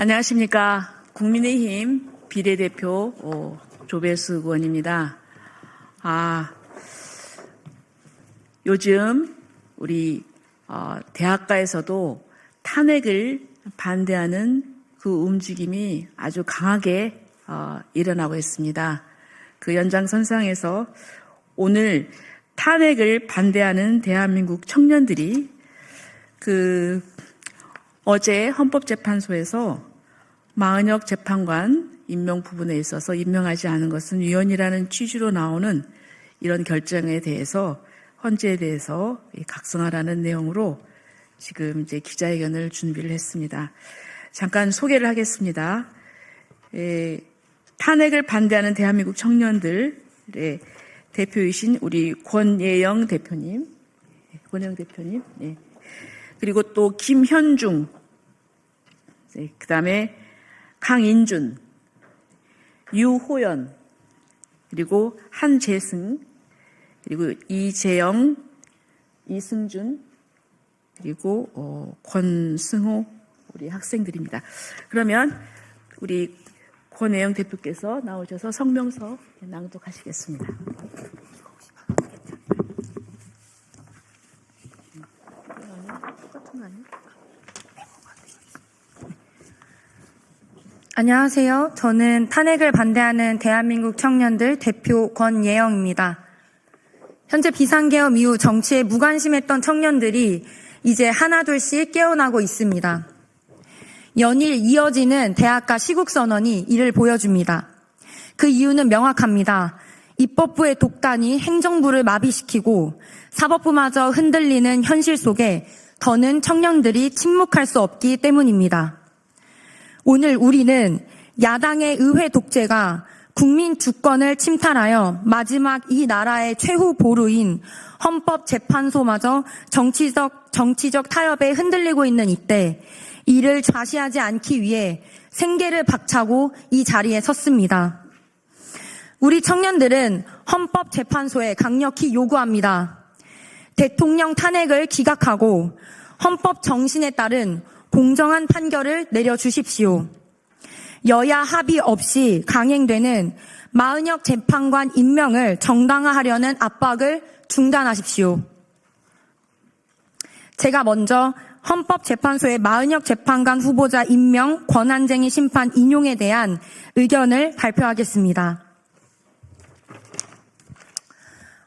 안녕하십니까. 국민의힘 비례대표 조배수 의원입니다. 요즘 우리 대학가에서도 탄핵을 반대하는 그 움직임이 아주 강하게 일어나고 있습니다. 그 연장선상에서 오늘 탄핵을 반대하는 대한민국 청년들이 어제 헌법재판소에서 마은혁 재판관 임명 부분에 있어서 임명하지 않은 것은 위헌이라는 취지로 나오는 이런 결정에 대해서 헌재에 대해서 각성하라는 내용으로 지금 이제 기자회견을 준비를 했습니다. 잠깐 소개를 하겠습니다. 탄핵을 반대하는 대한민국 청년들의 대표이신 우리 권예영 대표님, 네. 그리고 또 김현중, 그 다음에 강인준, 유호연, 그리고 한재승, 그리고 이재영, 이승준, 그리고 권승호 우리 학생들입니다. 그러면 우리 권혜영 대표께서 나오셔서 성명서 낭독하시겠습니다. 안녕하세요. 저는 탄핵을 반대하는 대한민국 청년들 대표 권예영입니다. 현재 비상계엄 이후 정치에 무관심했던 청년들이 이제 하나둘씩 깨어나고 있습니다. 연일 이어지는 대학가 시국선언이 이를 보여줍니다. 그 이유는 명확합니다. 입법부의 독단이 행정부를 마비시키고 사법부마저 흔들리는 현실 속에 더는 청년들이 침묵할 수 없기 때문입니다. 오늘 우리는 야당의 의회 독재가 국민 주권을 침탈하여 마지막 이 나라의 최후 보루인 헌법재판소마저 정치적 타협에 흔들리고 있는 이때 이를 좌시하지 않기 위해 생계를 박차고 이 자리에 섰습니다. 우리 청년들은 헌법재판소에 강력히 요구합니다. 대통령 탄핵을 기각하고 헌법 정신에 따른 공정한 판결을 내려주십시오. 여야 합의 없이 강행되는 마은혁 재판관 임명을 정당화하려는 압박을 중단하십시오. 제가 먼저 헌법재판소의 마은혁 재판관 후보자 임명 권한쟁의 심판 인용에 대한 의견을 발표하겠습니다.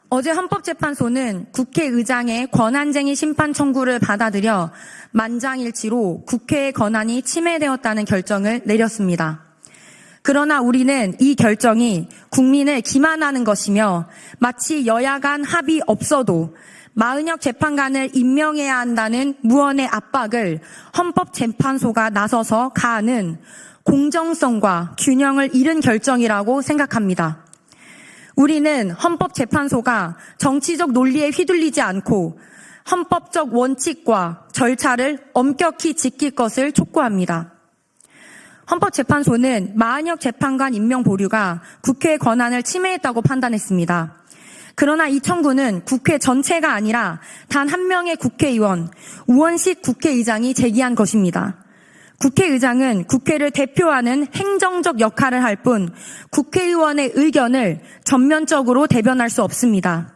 어제 헌법재판소는 국회의장의 권한쟁의 심판 청구를 받아들여 만장일치로 국회의 권한이 침해되었다는 결정을 내렸습니다. 그러나 우리는 이 결정이 국민을 기만하는 것이며 마치 여야 간 합의 없어도 마은혁 재판관을 임명해야 한다는 무언의 압박을 헌법재판소가 나서서 가하는 공정성과 균형을 잃은 결정이라고 생각합니다. 우리는 헌법재판소가 정치적 논리에 휘둘리지 않고 헌법적 원칙과 절차를 엄격히 지킬 것을 촉구합니다. 헌법재판소는 마은혁 재판관 임명 보류가 국회의 권한을 침해했다고 판단했습니다. 그러나 이 청구는 국회 전체가 아니라 단 한 명의 국회의원, 우원식 국회의장이 제기한 것입니다. 국회의장은 국회를 대표하는 행정적 역할을 할 뿐 국회의원의 의견을 전면적으로 대변할 수 없습니다.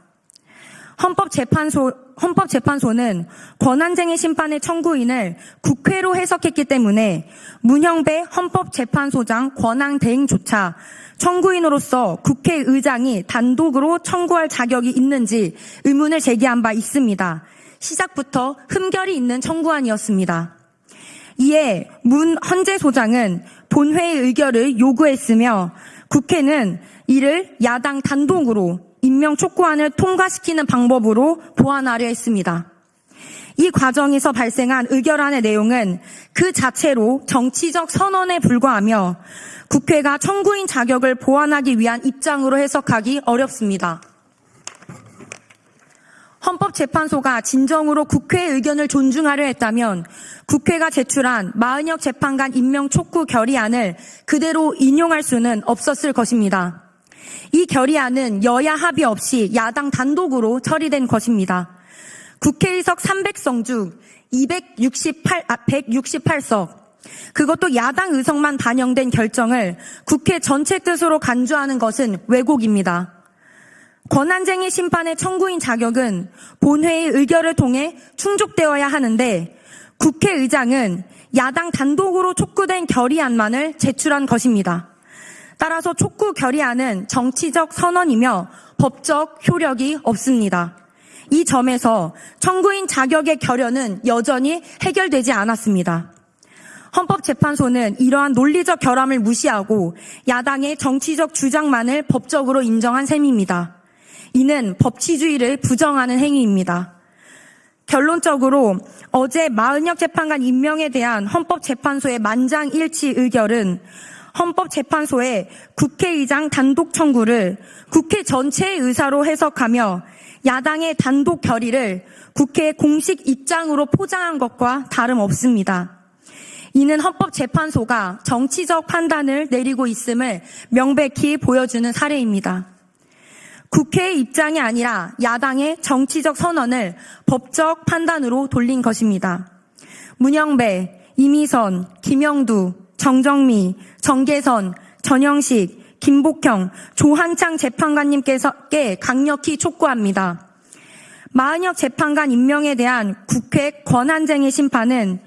헌법재판소는 권한쟁의 심판의 청구인을 국회로 해석했기 때문에 문형배 헌법재판소장 권한대행조차 청구인으로서 국회의장이 단독으로 청구할 자격이 있는지 의문을 제기한 바 있습니다. 시작부터 흠결이 있는 청구안이었습니다. 이에 문 헌재 소장은 본회의 의결을 요구했으며 국회는 이를 야당 단독으로 임명 촉구안을 통과시키는 방법으로 보완하려 했습니다. 이 과정에서 발생한 의결안의 내용은 그 자체로 정치적 선언에 불과하며 국회가 청구인 자격을 보완하기 위한 입장으로 해석하기 어렵습니다. 헌법재판소가 진정으로 국회의 의견을 존중하려 했다면 국회가 제출한 마은혁 재판관 임명 촉구 결의안을 그대로 인용할 수는 없었을 것입니다. 이 결의안은 여야 합의 없이 야당 단독으로 처리된 것입니다. 국회의석 300석 중 168석, 그것도 야당 의석만 반영된 결정을 국회 전체 뜻으로 간주하는 것은 왜곡입니다. 권한쟁의 심판의 청구인 자격은 본회의 의결을 통해 충족되어야 하는데 국회의장은 야당 단독으로 촉구된 결의안만을 제출한 것입니다. 따라서 촉구 결의안은 정치적 선언이며 법적 효력이 없습니다. 이 점에서 청구인 자격의 결연은 여전히 해결되지 않았습니다. 헌법재판소는 이러한 논리적 결함을 무시하고 야당의 정치적 주장만을 법적으로 인정한 셈입니다. 이는 법치주의를 부정하는 행위입니다. 결론적으로 어제 마은혁 재판관 임명에 대한 헌법재판소의 만장일치 의결은 헌법재판소의 국회의장 단독 청구를 국회 전체의 의사로 해석하며 야당의 단독 결의를 국회의 공식 입장으로 포장한 것과 다름없습니다. 이는 헌법재판소가 정치적 판단을 내리고 있음을 명백히 보여주는 사례입니다. 국회의 입장이 아니라 야당의 정치적 선언을 법적 판단으로 돌린 것입니다. 문영배, 이미선, 김영두, 정정미, 정계선, 전영식, 김복형, 조한창 재판관님께서께 강력히 촉구합니다. 마은혁 재판관 임명에 대한 국회 권한쟁의 심판은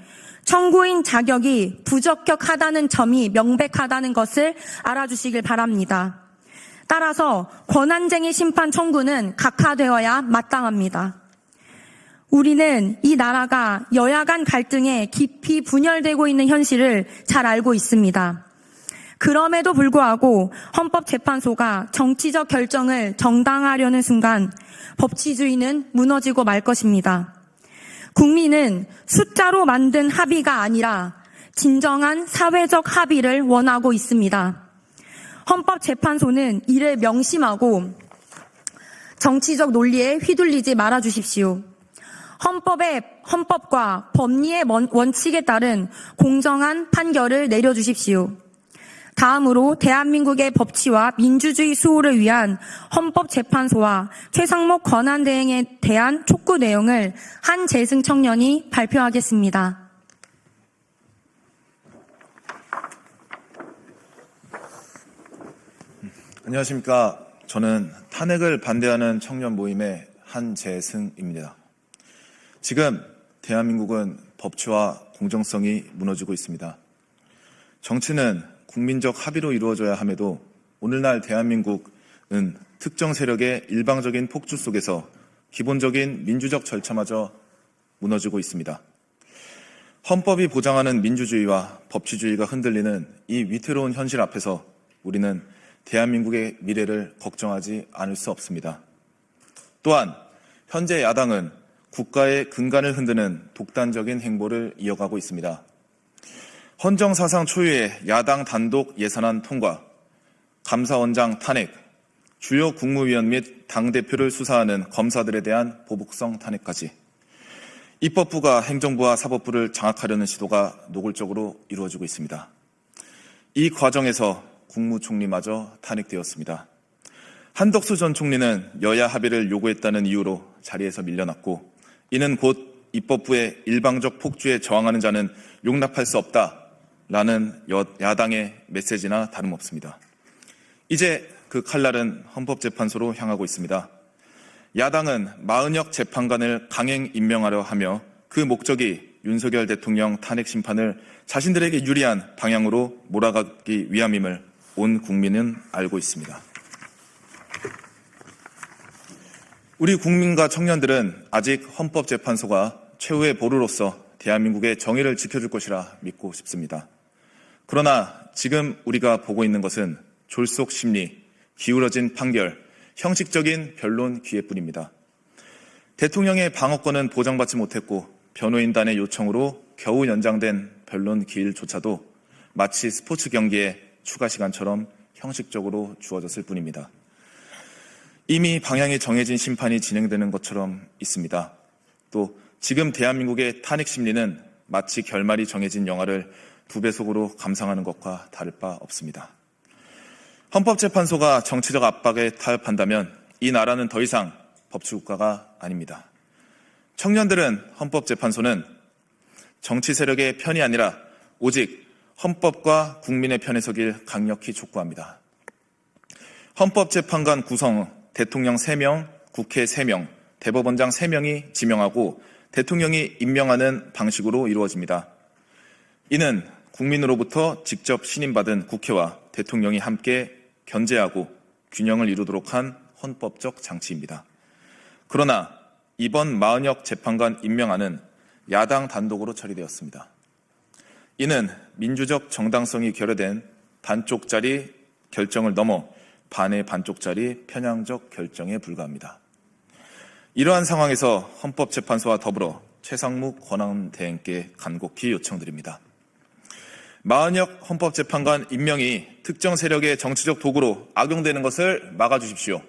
청구인 자격이 부적격하다는 점이 명백하다는 것을 알아주시길 바랍니다. 따라서 권한쟁의 심판 청구는 각하되어야 마땅합니다. 우리는 이 나라가 여야 간 갈등에 깊이 분열되고 있는 현실을 잘 알고 있습니다. 그럼에도 불구하고 헌법재판소가 정치적 결정을 정당화하려는 순간 법치주의는 무너지고 말 것입니다. 국민은 숫자로 만든 합의가 아니라 진정한 사회적 합의를 원하고 있습니다. 헌법재판소는 이를 명심하고 정치적 논리에 휘둘리지 말아 주십시오. 헌법과 법리의 원칙에 따른 공정한 판결을 내려주십시오. 다음으로 대한민국의 법치와 민주주의 수호를 위한 헌법재판소와 최상목 권한대행에 대한 촉구 내용을 한재승 청년이 발표하겠습니다. 안녕하십니까. 저는 탄핵을 반대하는 청년 모임의 한재승입니다. 지금 대한민국은 법치와 공정성이 무너지고 있습니다. 정치는 국민적 합의로 이루어져야 함에도 오늘날 대한민국은 특정 세력의 일방적인 폭주 속에서 기본적인 민주적 절차마저 무너지고 있습니다. 헌법이 보장하는 민주주의와 법치주의가 흔들리는 이 위태로운 현실 앞에서 우리는 대한민국의 미래를 걱정하지 않을 수 없습니다. 또한 현재 야당은 국가의 근간을 흔드는 독단적인 행보를 이어가고 있습니다. 헌정사상 초유의 야당 단독 예산안 통과, 감사원장 탄핵, 주요 국무위원 및 당대표를 수사하는 검사들에 대한 보복성 탄핵까지 입법부가 행정부와 사법부를 장악하려는 시도가 노골적으로 이루어지고 있습니다. 이 과정에서 국무총리마저 탄핵되었습니다. 한덕수 전 총리는 여야 합의를 요구했다는 이유로 자리에서 밀려났고 이는 곧 입법부의 일방적 폭주에 저항하는 자는 용납할 수 없다라는 야당의 메시지나 다름없습니다. 이제 그 칼날은 헌법재판소로 향하고 있습니다. 야당은 마은혁 재판관을 강행 임명하려 하며 그 목적이 윤석열 대통령 탄핵 심판을 자신들에게 유리한 방향으로 몰아가기 위함임을 온 국민은 알고 있습니다. 우리 국민과 청년들은 아직 헌법재판소가 최후의 보루로서 대한민국의 정의를 지켜줄 것이라 믿고 싶습니다. 그러나 지금 우리가 보고 있는 것은 졸속 심리, 기울어진 판결, 형식적인 변론 기회뿐입니다. 대통령의 방어권은 보장받지 못했고 변호인단의 요청으로 겨우 연장된 변론 기일조차도 마치 스포츠 경기의 추가 시간처럼 형식적으로 주어졌을 뿐입니다. 이미 방향이 정해진 심판이 진행되는 것처럼 있습니다. 또 지금 대한민국의 탄핵 심리는 마치 결말이 정해진 영화를 2배속으로 감상하는 것과 다를 바 없습니다. 헌법재판소가 정치적 압박에 타협한다면 이 나라는 더 이상 법치국가가 아닙니다. 청년들은 헌법재판소는 정치 세력의 편이 아니라 오직 헌법과 국민의 편에 서길 강력히 촉구합니다. 헌법재판관 구성 대통령 3명, 국회 3명, 대법원장 3명이 지명하고 대통령이 임명하는 방식으로 이루어집니다. 이는 국민으로부터 직접 신임받은 국회와 대통령이 함께 견제하고 균형을 이루도록 한 헌법적 장치입니다. 그러나 이번 마은혁 재판관 임명안은 야당 단독으로 처리되었습니다. 이는 민주적 정당성이 결여된 반쪽짜리 결정을 넘어 반의 반쪽짜리 편향적 결정에 불과합니다. 이러한 상황에서 헌법재판소와 더불어 최상목 권한대행께 간곡히 요청드립니다. 마은혁 헌법재판관 임명이 특정 세력의 정치적 도구로 악용되는 것을 막아주십시오.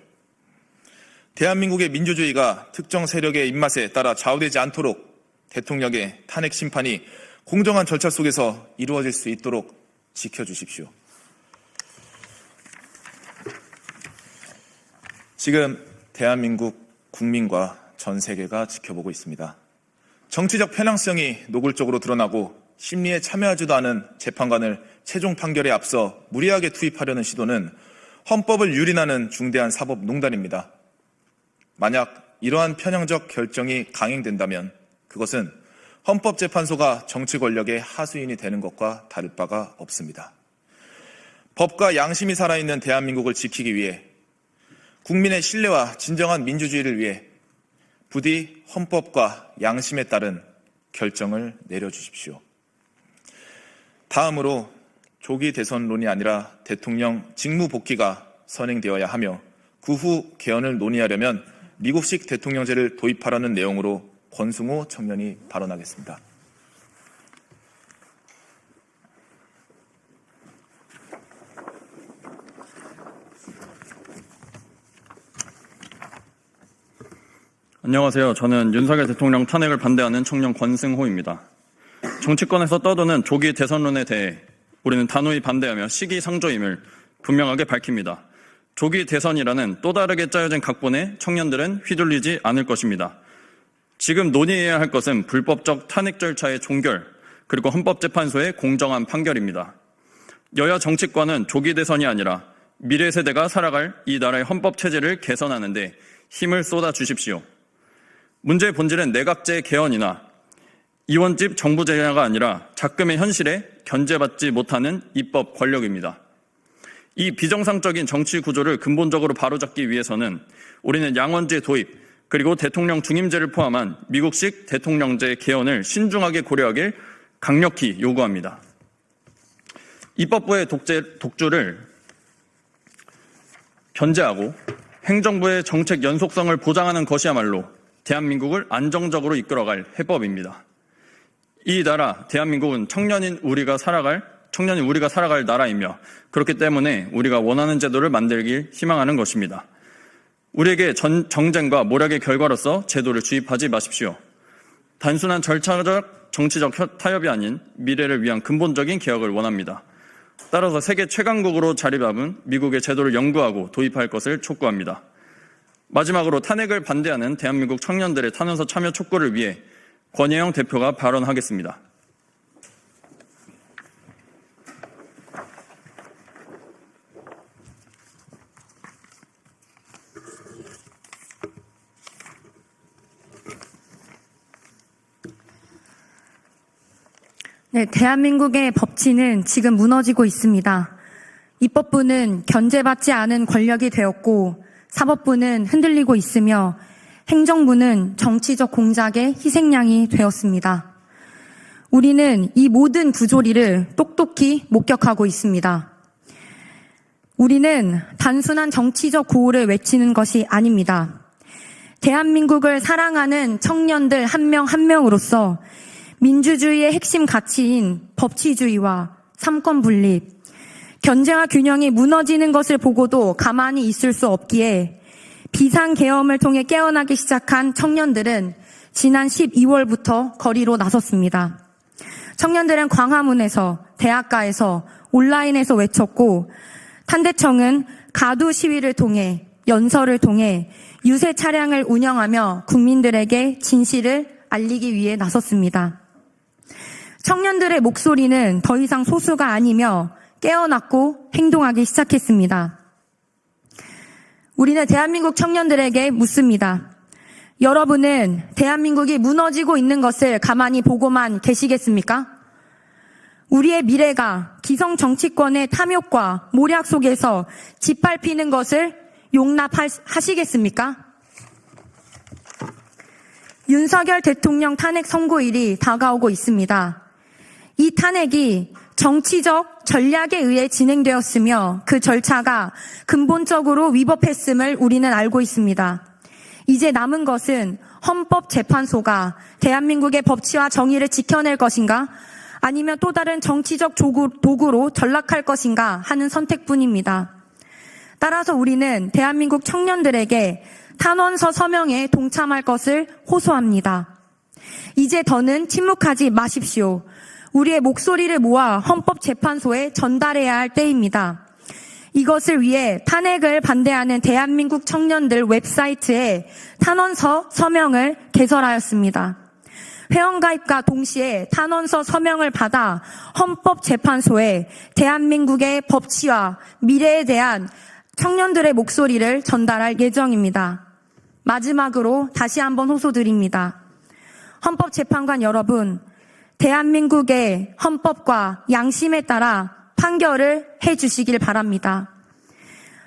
대한민국의 민주주의가 특정 세력의 입맛에 따라 좌우되지 않도록 대통령의 탄핵 심판이 공정한 절차 속에서 이루어질 수 있도록 지켜주십시오. 지금 대한민국 국민과 전 세계가 지켜보고 있습니다. 정치적 편향성이 노골적으로 드러나고 심리에 참여하지도 않은 재판관을 최종 판결에 앞서 무리하게 투입하려는 시도는 헌법을 유린하는 중대한 사법농단입니다. 만약 이러한 편향적 결정이 강행된다면 그것은 헌법재판소가 정치 권력의 하수인이 되는 것과 다를 바가 없습니다. 법과 양심이 살아있는 대한민국을 지키기 위해 국민의 신뢰와 진정한 민주주의를 위해 부디 헌법과 양심에 따른 결정을 내려주십시오. 다음으로 조기 대선론이 아니라 대통령 직무 복귀가 선행되어야 하며 그 후 개헌을 논의하려면 미국식 대통령제를 도입하라는 내용으로 권승호 청년이 발언하겠습니다. 안녕하세요. 저는 윤석열 대통령 탄핵을 반대하는 청년 권승호입니다. 정치권에서 떠도는 조기 대선론에 대해 우리는 단호히 반대하며 시기상조임을 분명하게 밝힙니다. 조기 대선이라는 또 다르게 짜여진 각본에 청년들은 휘둘리지 않을 것입니다. 지금 논의해야 할 것은 불법적 탄핵 절차의 종결, 그리고 헌법재판소의 공정한 판결입니다. 여야 정치권은 조기 대선이 아니라 미래 세대가 살아갈 이 나라의 헌법체제를 개선하는 데 힘을 쏟아주십시오. 문제의 본질은 내각제 개헌이나 이원집 정부제가 아니라 작금의 현실에 견제받지 못하는 입법 권력입니다. 이 비정상적인 정치 구조를 근본적으로 바로잡기 위해서는 우리는 양원제 도입, 그리고 대통령 중임제를 포함한 미국식 대통령제 개헌을 신중하게 고려하길 강력히 요구합니다. 입법부의 독주를 견제하고 행정부의 정책 연속성을 보장하는 것이야말로 대한민국을 안정적으로 이끌어갈 해법입니다. 이 나라 대한민국은 청년인 우리가 살아갈 나라이며 그렇기 때문에 우리가 원하는 제도를 만들길 희망하는 것입니다. 우리에게 정쟁과 모략의 결과로서 제도를 주입하지 마십시오. 단순한 절차적 정치적 타협이 아닌 미래를 위한 근본적인 개혁을 원합니다. 따라서 세계 최강국으로 자리잡은 미국의 제도를 연구하고 도입할 것을 촉구합니다. 마지막으로 탄핵을 반대하는 대한민국 청년들의 탄원서 참여 촉구를 위해 권혜영 대표가 발언하겠습니다. 네, 대한민국의 법치는 지금 무너지고 있습니다. 입법부는 견제받지 않은 권력이 되었고 사법부는 흔들리고 있으며 행정부는 정치적 공작의 희생양이 되었습니다. 우리는 이 모든 부조리를 똑똑히 목격하고 있습니다. 우리는 단순한 정치적 구호를 외치는 것이 아닙니다. 대한민국을 사랑하는 청년들 한 명 한 명으로서 민주주의의 핵심 가치인 법치주의와 삼권 분립, 견제와 균형이 무너지는 것을 보고도 가만히 있을 수 없기에 비상계엄을 통해 깨어나기 시작한 청년들은 지난 12월부터 거리로 나섰습니다. 청년들은 광화문에서, 대학가에서, 온라인에서 외쳤고 탄대청은 가두 시위를 통해, 연설을 통해 유세 차량을 운영하며 국민들에게 진실을 알리기 위해 나섰습니다. 청년들의 목소리는 더 이상 소수가 아니며 깨어났고 행동하기 시작했습니다. 우리는 대한민국 청년들에게 묻습니다. 여러분은 대한민국이 무너지고 있는 것을 가만히 보고만 계시겠습니까? 우리의 미래가 기성 정치권의 탐욕과 모략 속에서 짓밟히는 것을 용납하시겠습니까? 윤석열 대통령 탄핵 선고일이 다가오고 있습니다. 이 탄핵이 정치적 전략에 의해 진행되었으며 그 절차가 근본적으로 위법했음을 우리는 알고 있습니다. 이제 남은 것은 헌법재판소가 대한민국의 법치와 정의를 지켜낼 것인가? 아니면 또 다른 정치적 도구로 전락할 것인가 하는 선택뿐입니다. 따라서 우리는 대한민국 청년들에게 탄원서 서명에 동참할 것을 호소합니다. 이제 더는 침묵하지 마십시오. 우리의 목소리를 모아 헌법재판소에 전달해야 할 때입니다. 이것을 위해 탄핵을 반대하는 대한민국 청년들 웹사이트에 탄원서 서명을 개설하였습니다. 회원가입과 동시에 탄원서 서명을 받아 헌법재판소에 대한민국의 법치와 미래에 대한 청년들의 목소리를 전달할 예정입니다. 마지막으로 다시 한번 호소드립니다. 헌법재판관 여러분, 대한민국의 헌법과 양심에 따라 판결을 해주시길 바랍니다.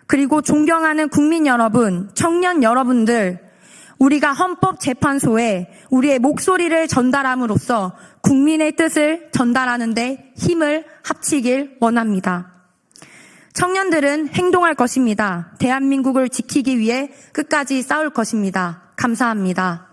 그리고 존경하는 국민 여러분, 청년 여러분들, 우리가 헌법재판소에 우리의 목소리를 전달함으로써 국민의 뜻을 전달하는 데 힘을 합치길 원합니다. 청년들은 행동할 것입니다. 대한민국을 지키기 위해 끝까지 싸울 것입니다. 감사합니다.